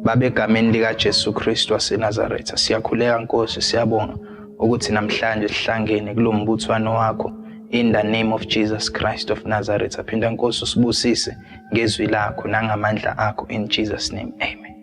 Babegameni lika Jesu Kristu waseNazaretha, siyakhuleka Nkosi, siyabonga ukuthi namhlanje sihlangene kulombuthwano wakho in the name of Jesus Christ of Nazareth. Aphinda Nkosi usibusise ngezwi lakho nangamandla akho in Jesus name. Amen.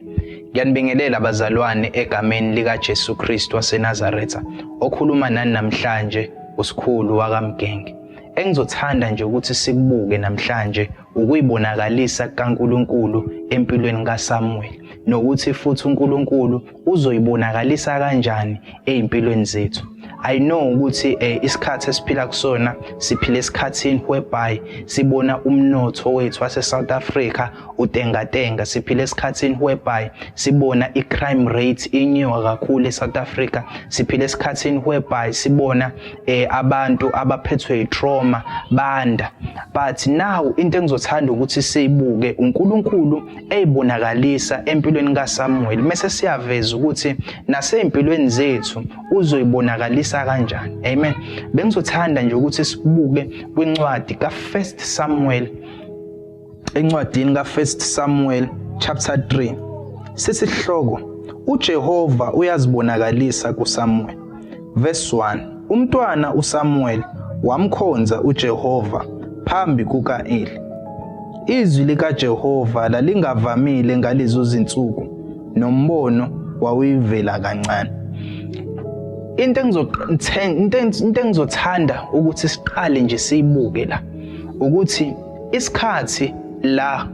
Ngiyanibingelela abazalwane egameni lika Jesu Kristu waseNazaretha okhuluma nani namhlanje usikhulu wakamgenge. Engizothanda nje ukuthi sikubuke namhlanje ukuyibonakalisa kaNkulunkulu empilweni kaSamuel, nokuthi futhi uNkulunkulu uzoyibonakalisa kanjani ezimpilweni zethu. I know ukuthi isikhathi esiphila kusona siphila esikhathini whereby sibona umnotho wethu wase South Africa utengatenga, siphila esikhathini whereby sibona icrime rate inyuka kakhulu eSouth Africa, siphila esikhathini whereby sibona abantu abaphethwe itrauma banda. But now into engizothanda ukuthi siyibuke uNkulunkulu eyibonakalisa empilweni kaSamuel, mase siyaveza ukuthi nasempilweni zethu uzoyibonakalisa kanjani. Amen. Bengizothanda nje ukuthi sibuke kwincwadi ka1 Samuel, encwadini ka1 Samuel chapter 3. Sisihloko uJehova uyazibonakalisa kuSamuel. Verse 1. Umntwana uSamuel wamkhonza uJehova phambi kuka-Eli. Izwi likaJehova lalingavamile ngalezo zinsuku, nombono wawuyivela kancane. Into engizothanda ukuthi siqale nje siyibuke la ukuthi isikhathi la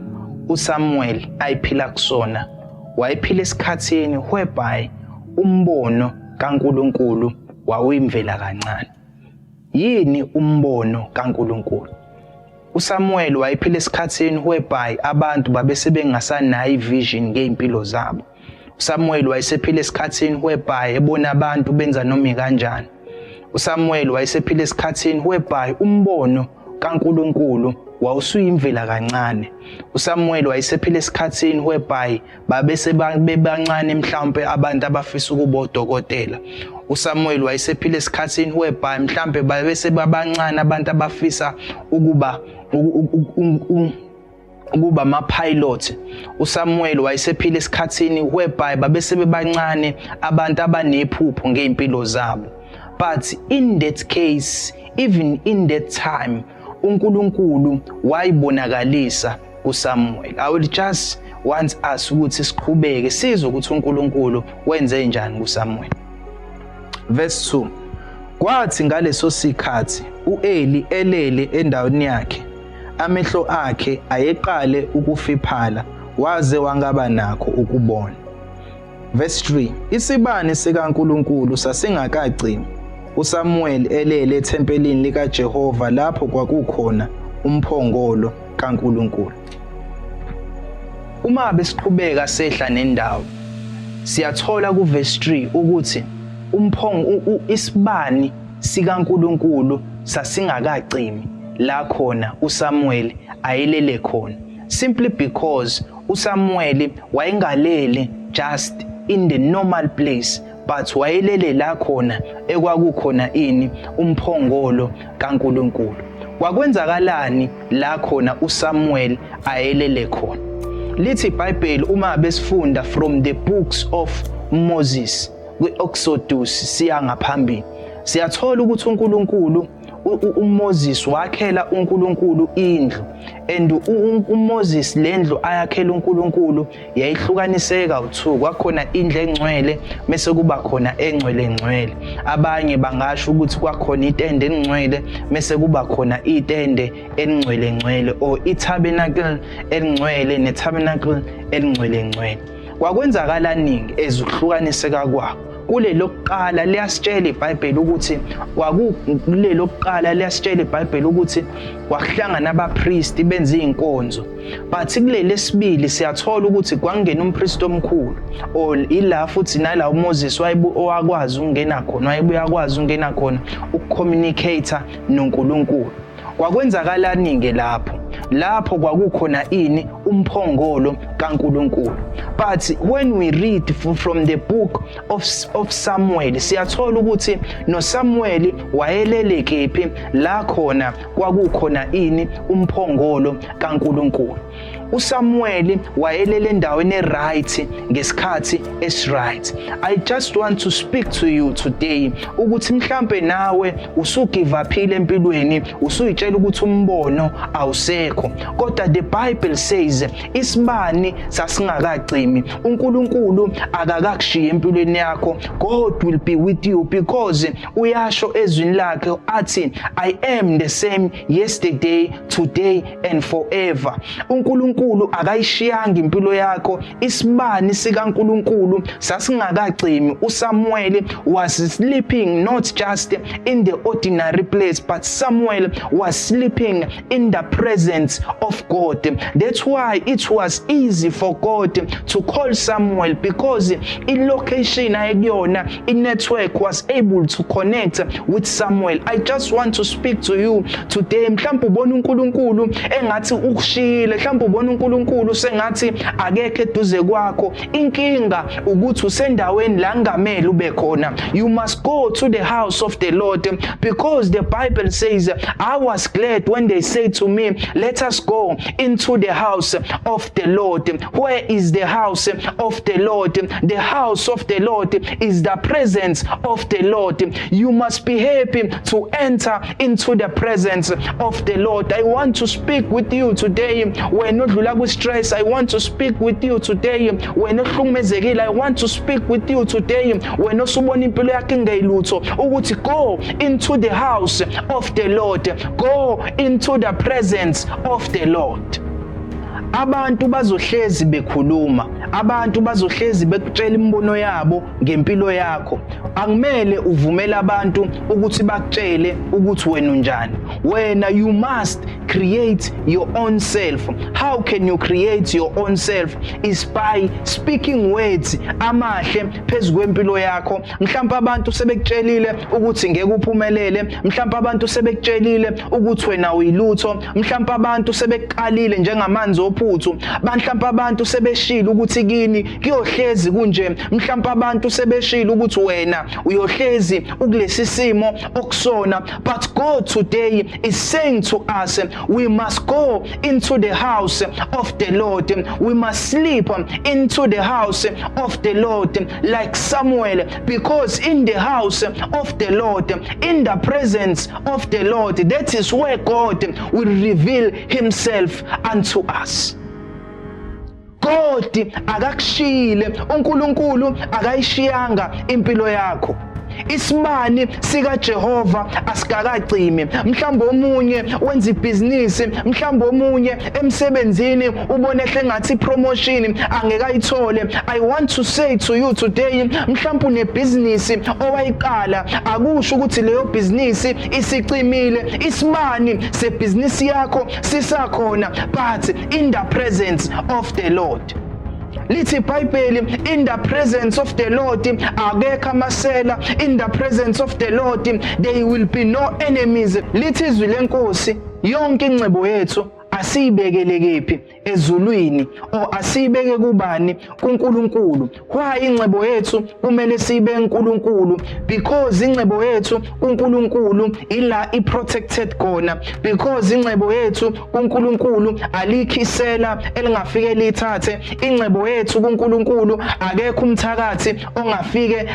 uSamuel ayiphila kusona wayiphila esikhathini whereby umbono kaNkulunkulu wawuyimvela kancane. Yini umbono kaNkulunkulu? uSamuel wayephila esikhathini whereby abantu babesebengasanayo ivision ngeimpilo zabo. uSamuel wayesephila esikhathini whereby ebona abantu benza noma kanjani. uSamuel wayesephila esikhathini whereby umbono kaNkulunkulu wawusuyimvela kancane. uSamuel wayesephila esikhathini whereby bebancane mhlawumbe abantu abafisa ukuba odokotela. uSamuel wayesephila esikhathini whereby mhlawumbe babesebancane abantu abafisa ukuba ama-pilot. uSamuel wayesephila esikhathini whereby babesebancane abantu abanephupho ngeimpilo zabo. But in that case, even in that time, uNkulunkulu wayibonakalisa uSamuel. I will just want us ukuthi siqhubeke sizwe ukuthi uNkulunkulu wenze njani kuSamuel. Verse 2. Kwathi ngaleso sikhathi uEli elele endaweni yakhe, amehlo akhe ayeqale ukufiphala waze wangaba nakho ukubona. Verse 3. Isibane sikaNkulunkulu sasingakagcini uSamuel elele ethempelini likaJehova lapho kwakukhona umphongolo kaNkulunkulu. Uma besiqhubeka sehla nendawo, siyathola kuverse 3 ukuthi isibani sikaNkulunkulu sasingakagcini la khona uSamuel ayelele khona, simply because uSamuel wayengalele just in the normal place, but wayelele la khona ekwakukhona ini umphongolo kaNkulunkulu. Kwakwenzakalani la khona uSamuel ayelele khona? Lithi iBhayibheli uma besifunda from the books of Moses kwi-Exodus siya ngaphambili, siyathola ukuthi uNkulunkulu uMoses wakhela uNkulunkulu indlu, and uMoses lendlu ayakhela uNkulunkulu yayihlukaniseka u2. Kwakhona indlu engcwele bese kuba khona engcwele. Abanye bangasho ukuthi kwakhona itende engcwele bese kuba khona itende engcwele or itabernacle engcwele netabernacle engcwele. Kwakwenzakala ningi ezuhlukaniseka kwakho. Kulelo kuqala liyasitshela iBhayibheli ukuthi kwakuhlangana abapristi benza inkonzo, but kuleli sibili siyathola ukuthi kwangena umpristi omkhulu, or ila futhi nala uMoses owakwazi ukungena khona, wayebuya akwazi ukungena khona ukucommunicate noNkulunkulu. Kwakwenzakala ningi lapho kwakukhona ini umphongolo kaNkulunkulu. But when we read from the book of Samuel, siyathola ukuthi noSamuel wayelele kephi la khona kwakukhona ini umphongolo kaNkulunkulu. uSamuel wayelele endaweni right ngesikhathi esright. I just want to speak to you today ukuthi mhlambe nawe usugive uphile empilweni, usuyitshela ukuthi umbono awusekho, kodwa the Bible says isibani sasingakagcimi. uNkulunkulu akakakushiya empilweni yakho. God will be with you, because uyasho ezwini lakhe athi I am the same yesterday, today and forever. uNkulunkulu akayishiyanga impilo yakho. Isibani sikaNkulunkulu sasingakagcimi. uSamuel was sleeping not just in the ordinary place, but Samuel was sleeping in the presence of God. That's why it was easy for God to call Samuel, because in location ayekuyona network was able to connect with Samuel. I just want to speak to you today. Mhlawumbe ubona uNkulunkulu engathi ukushile, mhlawumbe ubona uNkulunkulu sengathi akekho eduze kwakho. Inkinga ukuthi usendaweni la ngamele ube khona. You must go to the house of the Lord, because the Bible says I was glad when they said to me, let us go into the house of the Lord. Where is the house of the Lord? The house of the Lord is the presence of the Lord. You must be happy to enter into the presence of the Lord. I want to speak with you today. When udlula ku stress, I want to speak with you today. When uhlukumezekile, I want to speak with you today. When usubona impilo yakhe ingeyilutho, ukuthi go into the house of the Lord. Go into the presence of the Lord. abantu bazohlezi bekhuluma, abantu bazohlezi bekutshela imbono yabo ngempilo yakho. Akumele uvumele abantu ukuthi bakutshele ukuthi wena unjani. Wena you must create your own self. How can you create your own self? Is by speaking words amahle phezu kwempilo yakho. Mhlawumbe abantu sebekutshelile ukuthi ngeke uphumelele, mhlawumbe abantu sebekutshelile ukuthi wena uyilutho, mhlawumbe abantu sebekuqalile njengamanzi ophuthu, mhlawumbe abantu sebeshila ukuthi kini kuyohlezi kunje, mhlawumbe abantu sebeshila ukuthi wena uyohlezi ukulesi simo okusona. But God today is saying to us, we must go into the house of the Lord. We must sleep into the house of the Lord like Samuel, because in the house of the Lord, in the presence of the Lord, that is where God will reveal himself unto us. God akakushiyile, uNkulunkulu akayishiyanga impilo yakho. Isibani sika Jehova asikakacimi. Mhlawumbe omunye wenza ibhizinisi, mhlawumbe omunye emsebenzini ubone engathi promotion angeke ayithole. I want to say to you today, mhlawumbe unebhizinisi owayiqala, akusho ukuthi leyo bhizinisi isicimile. Isibani sebhizinisi yakho sisakhona, but in the presence of the Lord. Lithi iBhayibheli, in the presence of the Lord akekho amasela, in the presence of the Lord there will be no enemies. Lithi izwi lenkosi, yonke ingcebo yethu asiyibekele kephi? Ezulwini, or asiyibeke kubani? kuNkulunkulu. Why ingcebo yethu kumele siyibeke kuNkulunkulu? Because ingcebo yethu kuNkulunkulu ila iprotected khona. Because ingcebo yethu kuNkulunkulu alikhisela elingafike lithathe. Ingcebo yethu kuNkulunkulu akekho umthakathi ongafike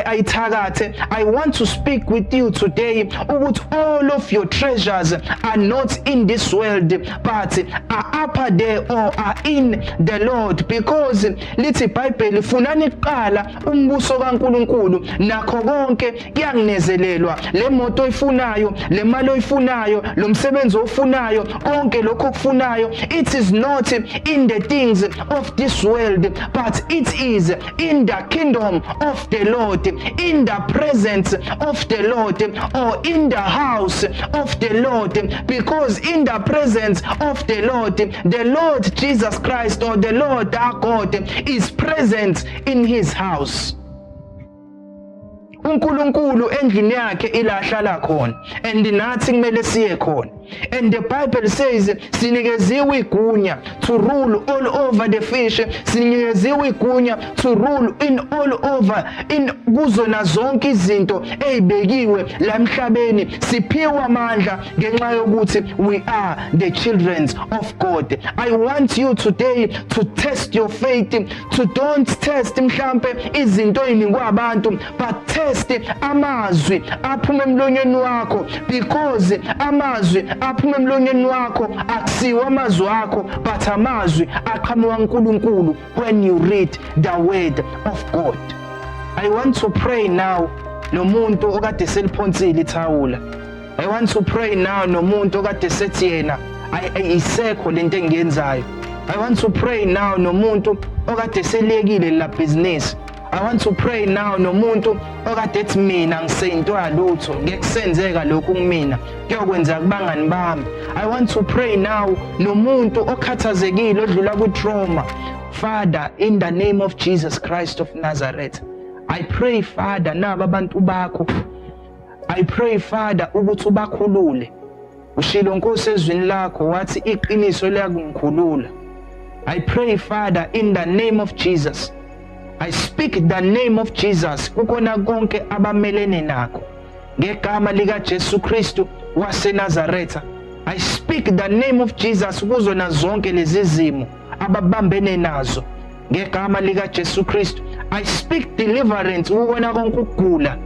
ayithakathe. I want to speak with you today ukuthi all of your treasures are not in this world, but are upper there or are in the Lord. Because lithi iBhayibheli, funani kuqala umbuso kaNkulunkulu nakho konke kuyangezelelwa. Le moto oyifunayo, le mali oyifunayo, lo msebenzi ofunayo, konke lokho okufunayo, it is not in the things of this world, but it is in the kingdom of the Lord, in the presence of the Lord, or in the house of the Lord. Because in the presence of the Lord Jesus Christ, or the Lord our God, is present in his house. uNkulunkulu endlini yakhe ilahlala khona, and nathi kumele siye khona. And the Bible says sinikeziwe igunya to rule all over the fish, sinikeziwe igunya to rule in all over, in kuzona zonke izinto ezibekiwe la emhlabeni. Siphiwe amandla ngenxa yokuthi we are the children of God. I want you today to test your faith, to don't test mhlambe izinto ezinikwa abantu, but test amazwi aphuma emlonyeni wakho, because amazwi aphuma emlonyeni wakho akusiwa amazwi akho, but amazwi aqhamuka kuNkulunkulu when you read the word of God. I want to pray now nomuntu okade seliphonsile ithawula. I want to pray now nomuntu okade sethi yena ayisekho lento engiyenzayo. I want to pray now nomuntu okade selekile la business. I want to pray now nomuntu okade ethi mina ngisento yalutho, ngekusenzeka lokhu kumina kuyokwenza kubangani bami. I want to pray now nomuntu okhathazekile odlula ku trauma. Father, in the name of Jesus Christ of Nazareth, I pray Father naba abantu bakho. I pray Father ukuthi ubakhulule. Ushilo Nkosi ezwini lakho wathi iqiniso liyakungikhulula. I pray Father in the name of Jesus. I speak the name of Jesus kukona konke abamelene nakho ngegama lika Jesu Kristu waseNazaretha. I speak the name of Jesus kuzona zonke lezi zimo ababambene nazo ngegama lika Jesu Kristu. I speak deliverance kukona konke ukugula.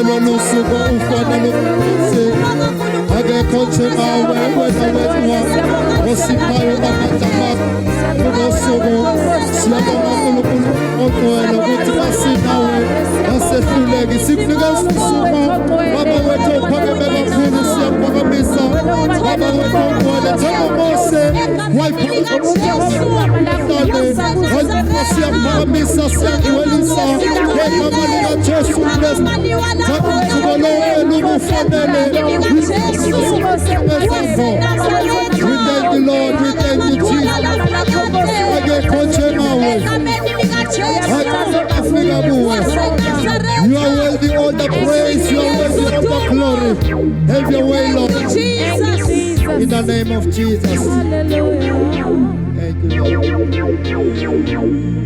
Solo no sugo ufana no se. Age konche mawe wena wetwa. Osipayo amatama. Kuno sugo. Siapa makulu oto elo kuti asinawe. Asefulegi sikunuga sugo. Baba weto pake beba kulu siapa kamisa. Baba weto kwale tamo mose. Wipe siapa kamisa siapa welisa. Weka malina Jesu Kristo. Tukolo elumu famele. We thank the Lord, we thank you Jesus. Age konche mawe. You are worthy of the praise, you are worthy of the glory. Have your way, Lord. In the name of Jesus. Thank you, Lord.